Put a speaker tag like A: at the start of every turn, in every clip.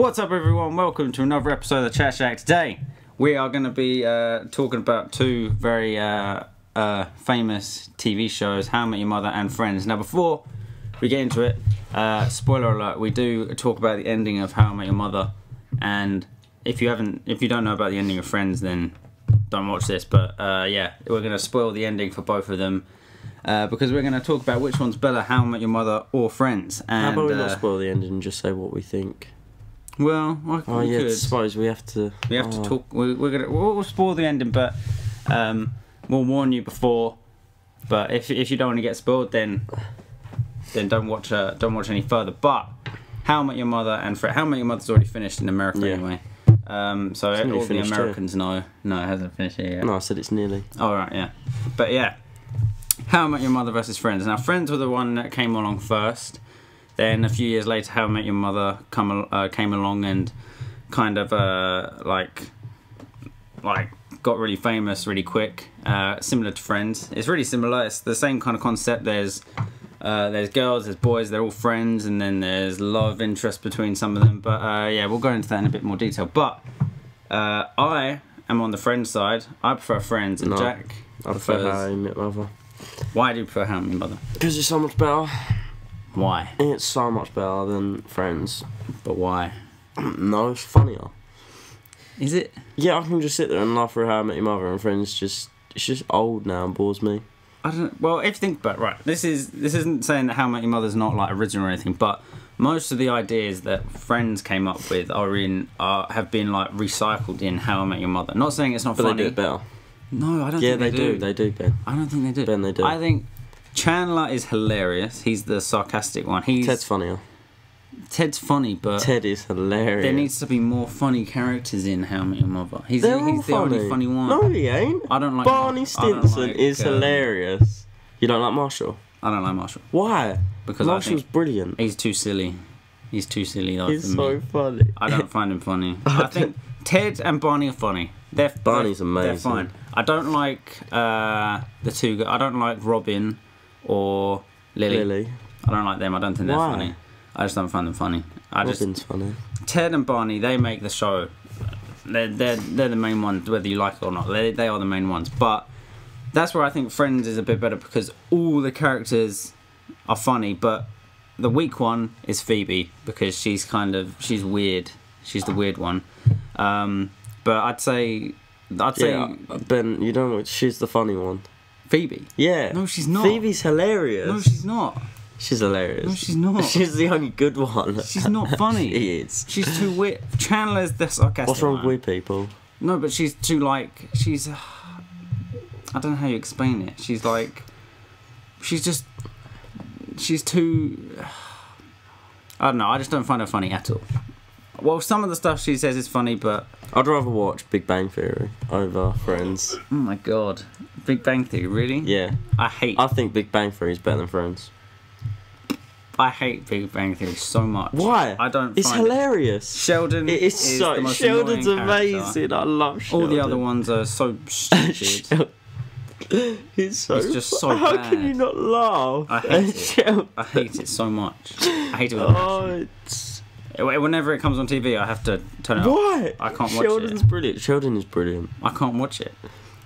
A: What's up, everyone? Welcome to another episode of the Chat Shack. Today we are going to be talking about two very famous TV shows, How I Met Your Mother and Friends. Now, before we get into it, spoiler alert: we do talk about the ending of How I Met Your Mother, and if you don't know about the ending of Friends, then don't watch this. But yeah, we're going to spoil the ending for both of them. Because we're going to talk about which one's better, How I Met Your Mother or Friends. And,
B: how about we not spoil the ending and just say what we think?
A: Well,
B: I suppose we have to.
A: We have to talk. We'll spoil the ending, but we'll warn you before. But if you don't want to get spoiled, then don't watch any further. But How I Met Your Mother and How I Met Your Mother's already finished in America anyway. So all the Americans know. No, it hasn't finished yet.
B: No, I said it's nearly.
A: Oh right, yeah. But yeah. How I Met Your Mother versus Friends. Now, Friends were the one that came along first. Then a few years later, How I Met Your Mother came along and kind of like got really famous really quick. Similar to Friends. It's really similar. It's the same kind of concept. There's girls, there's boys. They're all friends, and then there's love interest between some of them. But yeah, we'll go into that in a bit more detail. But I am on the Friends side. I prefer Friends, and Jack
B: I prefer How I Met Your Mother.
A: Why do you prefer How I Met Your Mother?
B: Because it's so much better.
A: Why?
B: It's so much better than Friends.
A: But why?
B: No, it's funnier.
A: Is it?
B: Yeah, I can just sit there and laugh through How I Met Your Mother, and Friends it's just old now and bores me.
A: I don't. Well, if you think about it, right, this isn't saying that How I Met Your Mother's not like original or anything, but most of the ideas that Friends came up with have been like recycled in How I Met Your Mother. Not saying it's not funny.
B: But they do it better.
A: No, I don't think
B: they
A: they do.
B: Yeah, they do, Ben.
A: I don't think they do.
B: Ben, they do.
A: I think Chandler is hilarious. He's the sarcastic one.
B: Ted's funnier.
A: Ted's funny, but
B: Ted is hilarious.
A: There needs to be more funny characters in How I Met Your Mother. He's the only funny one.
B: No, he ain't.
A: I don't like
B: Barney Stinson is hilarious. You don't like Marshall?
A: I don't like Marshall.
B: Why?
A: Because
B: Marshall's brilliant.
A: He's too silly. He's too silly though.
B: He's
A: for
B: so
A: me.
B: funny.
A: I don't find him funny. I think Ted and Barney are funny.
B: Barney's amazing.
A: They're fine. I don't like the two. I don't like Robin or Lily. I don't like them. I don't think they're funny. I just don't find them funny.
B: Robin's funny.
A: Ted and Barney, they make the show. They're the main ones, whether you like it or not. They are the main ones. But that's where I think Friends is a bit better because all the characters are funny. But the weak one is Phoebe because she's weird. She's the weird one. But I'd say
B: Ben, you don't know. She's the funny one.
A: Phoebe?
B: Yeah.
A: No, she's not.
B: Phoebe's hilarious.
A: No, she's not.
B: She's hilarious.
A: No, she's not.
B: She's the only good one.
A: She's not funny.
B: She is.
A: She's too weird. Chandler's the sarcastic
B: What's wrong
A: one.
B: with weird people? No,
A: but she's too she's. I don't know how you explain it. She's too. I don't know. I just don't find her funny at all. Well, some of the stuff she says is funny, but
B: I'd rather watch Big Bang Theory over Friends.
A: Oh my god, Big Bang Theory, really?
B: Yeah.
A: I
B: think Big Bang Theory is better than Friends.
A: I hate Big Bang Theory so much.
B: Why?
A: I don't.
B: It's hilarious.
A: Sheldon.
B: It is so.
A: The most
B: Sheldon's
A: amazing.
B: I love Sheldon.
A: All the other ones are so stupid.
B: He's
A: just so
B: How
A: bad.
B: can you not laugh?
A: I hate it. I hate it so much. I hate it with a passion. Whenever it comes on TV, I have to turn it off.
B: Why?
A: I can't watch
B: Sheldon's brilliant. Sheldon is brilliant.
A: I can't watch it.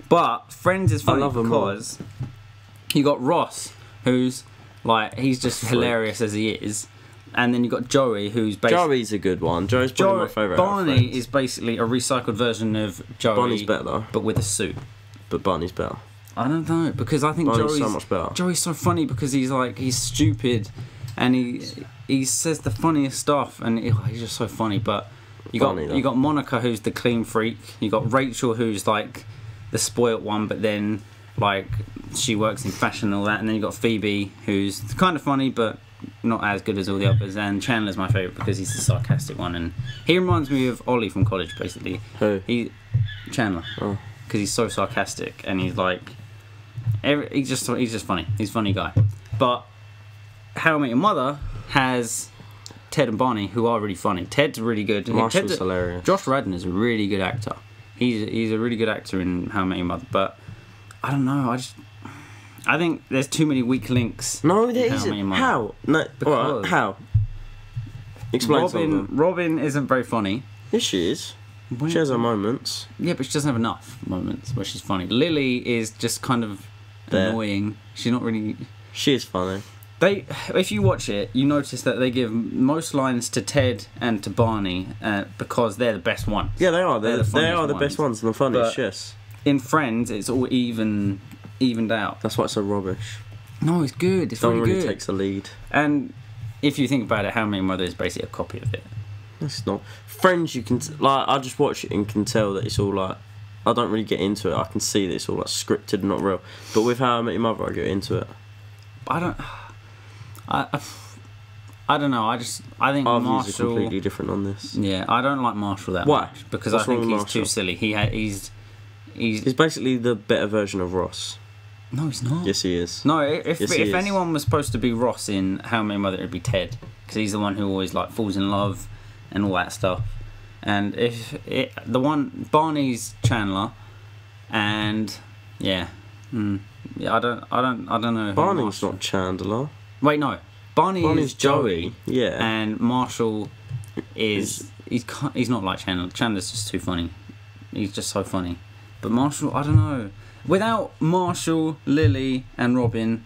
A: But Friends is funny because you got Ross, who's like he's just hilarious as he is, and then you got Joey, who's basically
B: Joey's a good one. Joey's probably my favourite.
A: Barney is basically a recycled version of Joey.
B: Barney's better though,
A: but with a suit.
B: But Barney's better.
A: I don't know because I think
B: Barney's so much better.
A: Joey's so funny because he's stupid. And he says the funniest stuff, and he's just so funny. But you got Monica, who's the clean freak. You got Rachel, who's like the spoilt one, but then like she works in fashion and all that. And then you got Phoebe, who's kind of funny, but not as good as all the others. And Chandler's my favourite because he's the sarcastic one, and he reminds me of Ollie from college, basically.
B: Who?
A: Chandler. Oh. Because he's so sarcastic, and he's like, he's just funny. He's a funny guy, but How I Met Your Mother has Ted and Barney, who are really funny. Ted's really good.
B: Marshall's hilarious.
A: Josh Radnor is a really good actor. He's a really good actor in How I Met Your Mother. But I don't know. I think there's too many weak links.
B: No, there isn't. How? No,
A: because
B: how? Explain some of them.
A: Robin isn't very funny.
B: Yes, she is. She has her moments.
A: Yeah, but she doesn't have enough moments where she's funny. Lily is just kind of annoying. She's not really...
B: She is funny.
A: If you watch it, you notice that they give most lines to Ted and to Barney because they're the best ones.
B: Yeah, they are. They are the best ones and the funniest, yes.
A: In Friends, it's all evened out.
B: That's why it's so rubbish.
A: No, it's good. It's
B: really
A: good.
B: Takes the lead.
A: And if you think about it, How I Met Your Mother is basically a copy of it.
B: It's not. Friends, you can I just watch it and can tell that it's all like. I don't really get into it. I can see that it's all like scripted and not real. But with How I Met Your Mother, I get into it.
A: I don't know. I think
B: our
A: Marshall
B: views are completely different on this.
A: Yeah, I don't like Marshall that
B: Why?
A: much because
B: What's
A: I think
B: wrong with
A: he's too silly. He's
B: basically the better version of Ross.
A: No, he's not.
B: Yes, he is.
A: No, if anyone was supposed to be Ross in How I Met Your Mother, it'd be Ted because he's the one who always like falls in love and all that stuff. And Barney's Chandler, and I don't know.
B: Barney's not Chandler.
A: Wait, no. Barney's Joey.
B: Yeah.
A: And Marshall he's not like Chandler. Chandler's just too funny. He's just so funny. But Marshall, I don't know. Without Marshall, Lily, and Robin,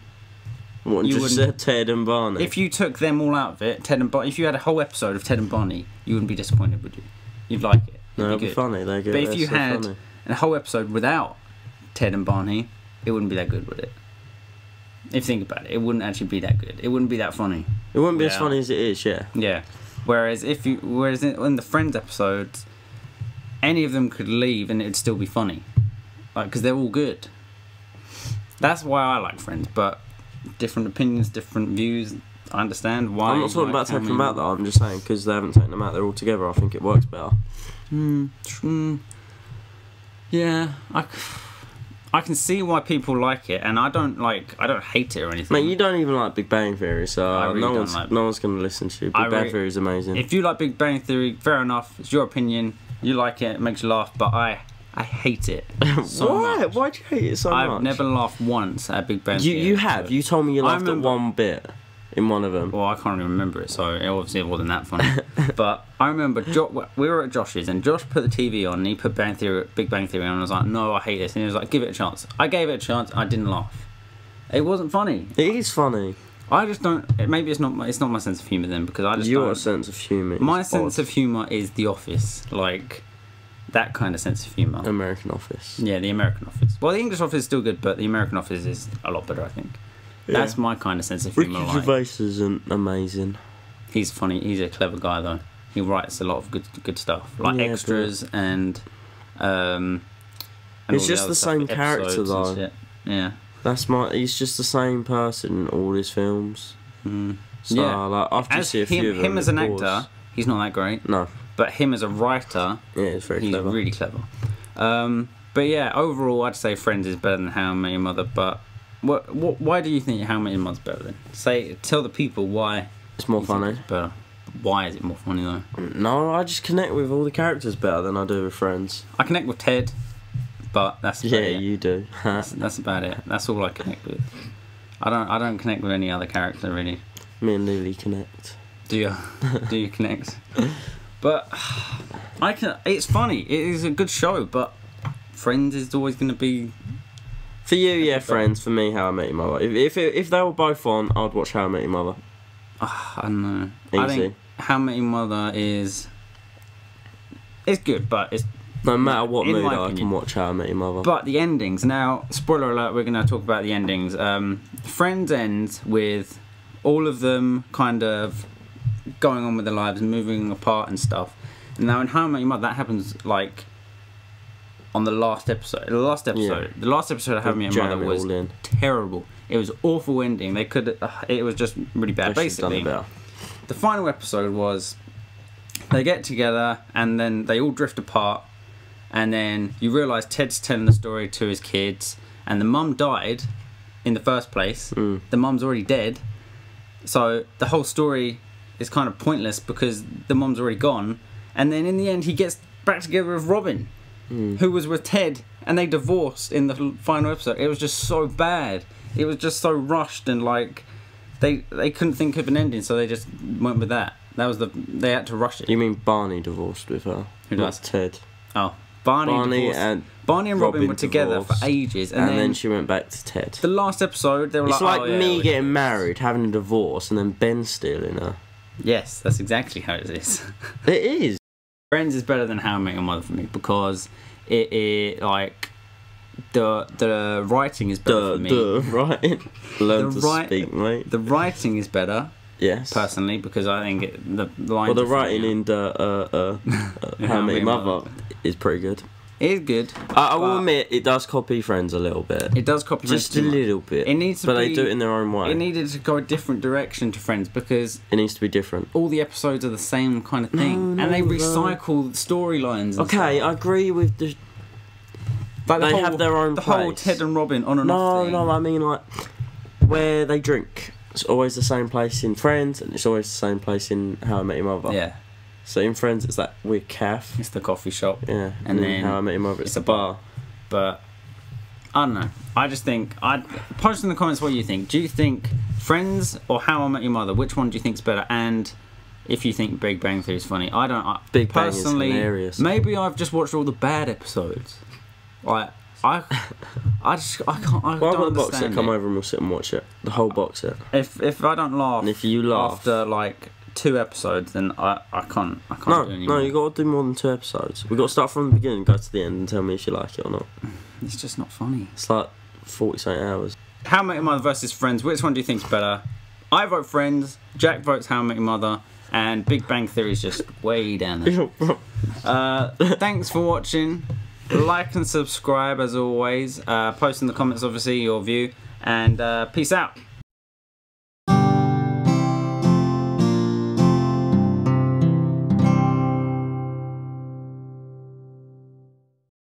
B: what, you just said Ted and Barney.
A: If you took them all out of it, Ted and Barney, if you had a whole episode of Ted and Barney, you wouldn't be disappointed, would you? You'd like it.
B: No, it'd be funny. They're good.
A: But if you had a whole episode without Ted and Barney, it wouldn't be that good, would it? If you think about it, it wouldn't actually be that good. It wouldn't be that funny.
B: It wouldn't be as funny as it is, yeah.
A: Yeah. Whereas in the Friends episodes, any of them could leave and it'd still be funny, like because they're all good. That's why I like Friends, but different opinions, different views. I understand why.
B: I'm not talking about taking them out though. I'm just saying because they haven't taken them out. They're all together. I think it works better.
A: Yeah. I can see why people like it, and I don't hate it or anything.
B: Mate, you don't even like Big Bang Theory, so no one's going to listen to you. Big Bang Theory is amazing.
A: If you like Big Bang Theory, fair enough. It's your opinion. You like it. It makes you laugh, but I hate it so much.
B: Why do you hate it so much?
A: I've never laughed once at Big Bang Theory.
B: You have. You told me you laughed at one bit in one of them.
A: Well, I can't even remember it, so it wasn't that funny. But I remember we were at Josh's, and Josh put the TV on, and he put Big Bang Theory on, and I was like, no, I hate this. And he was like, give it a chance. I gave it a chance. I didn't laugh. It wasn't funny.
B: It is funny.
A: I just don't. Maybe it's not my sense of humour then, because I just
B: your sense of humour.
A: My sense of humour is The Office, like that kind of sense of humour.
B: American Office.
A: Yeah, the American Office. Well, the English Office is still good, but the American Office is a lot better, I think. Yeah. That's my kind of sense of humour.
B: Ricky Gervais isn't amazing.
A: He's funny. He's a clever guy, though. He writes a lot of good stuff, like Extras and
B: it's just the same character, though.
A: Yeah.
B: He's just the same person in all his films. So, like, after you see a few of them,
A: him as an actor, he's not that great.
B: No.
A: But him as a writer,
B: he's clever.
A: Really clever. But yeah, overall, I'd say Friends is better than How I Met Your Mother. But why do you think How I Met Your Mother's better then? Tell the people why.
B: It's more funny.
A: It's better. Why is it more funny though?
B: No, I just connect with all the characters better than I do with Friends.
A: I connect with Ted, but that's about it.
B: You do.
A: that's about it. That's all I connect with. I don't connect with any other character really.
B: Me and Lily connect.
A: Do you? Do you connect? But it's funny. It is a good show, but Friends is always going to be.
B: For you, yeah, Friends. For me, How I Met Your Mother. If they were both on, I'd watch How I Met Your Mother.
A: I don't know.
B: Easy.
A: I think How I Met Your Mother it's good, but it's
B: no matter what mood I can watch How I Met Your Mother.
A: But the endings now. Spoiler alert: we're going to talk about the endings. Friends ends with all of them kind of going on with their lives and moving apart and stuff. And now in How I Met Your Mother, that happens like on the last episode. The last episode of How I Met Your Mother was terrible. It was awful ending. They could. It was just really bad. Basically, the final episode was they get together and then they all drift apart, and then you realise Ted's telling the story to his kids, and the mum died in the first place. The mum's already dead, so the whole story is kind of pointless because the mum's already gone. And then in the end, he gets back together with Robin, who was with Ted, and they divorced in the final episode. It was just so bad. It was just so rushed, and like they couldn't think of an ending, so they just went with that. That was they had to rush it.
B: You mean Barney divorced with her?
A: Who
B: not
A: does?
B: Ted.
A: Oh, Barney
B: and
A: Robin were together for
B: divorced,
A: ages,
B: and then she went back to Ted.
A: The last episode, they were
B: It's
A: like,
B: like
A: oh, yeah,
B: me getting married, having a divorce, and then Ben stealing her.
A: Yes, that's exactly how it is.
B: It is.
A: Friends is better than How I Met Your Mother for me because it like the writing is better for me.
B: Writing. Learn to speak, mate.
A: The writing is better.
B: Yes.
A: Personally, because I think the lines.
B: Well, the writing in the How I Met Your Mother is pretty good.
A: It is good.
B: I will admit, it does copy Friends a little bit.
A: It does copy Friends
B: just a little bit.
A: It needs to
B: but they do it in their own way.
A: It needed to go a different direction to Friends because
B: it needs to be different.
A: All the episodes are the same kind of thing, and they recycle storylines.
B: Okay, I agree with the. Like they have their own place.
A: The whole Ted and Robin on and off thing.
B: No, I mean like where they drink. It's always the same place in Friends, and it's always the same place in How I Met Your Mother.
A: Yeah.
B: So in Friends, it's that weird cafe.
A: It's the coffee shop.
B: Yeah. And then How I Met Your Mother, it's a bar.
A: But I don't know. I just think post in the comments what you think. Do you think Friends or How I Met Your Mother? Which one do you think's better? And if you think Big Bang Theory is funny, I don't.
B: Big Bang is hilarious.
A: Maybe I've just watched all the bad episodes. Like I can't. I
B: well,
A: don't
B: I've got the box set.
A: it.
B: Come over and we'll sit and watch it. The whole box set.
A: If I don't laugh,
B: and if you laugh
A: after like 2 episodes, then I can't do it anymore.
B: No, you got to do more than 2 episodes. We got to start from the beginning, go to the end, and tell me if you like it or not.
A: It's just not funny.
B: It's like 40-something hours.
A: How I Met Your Mother versus Friends. Which one do you think's better? I vote Friends. Jack votes How I Met Your Mother. And Big Bang Theory is just way down there. Thanks for watching. Like and subscribe as always. Post in the comments, obviously, your view. And peace out.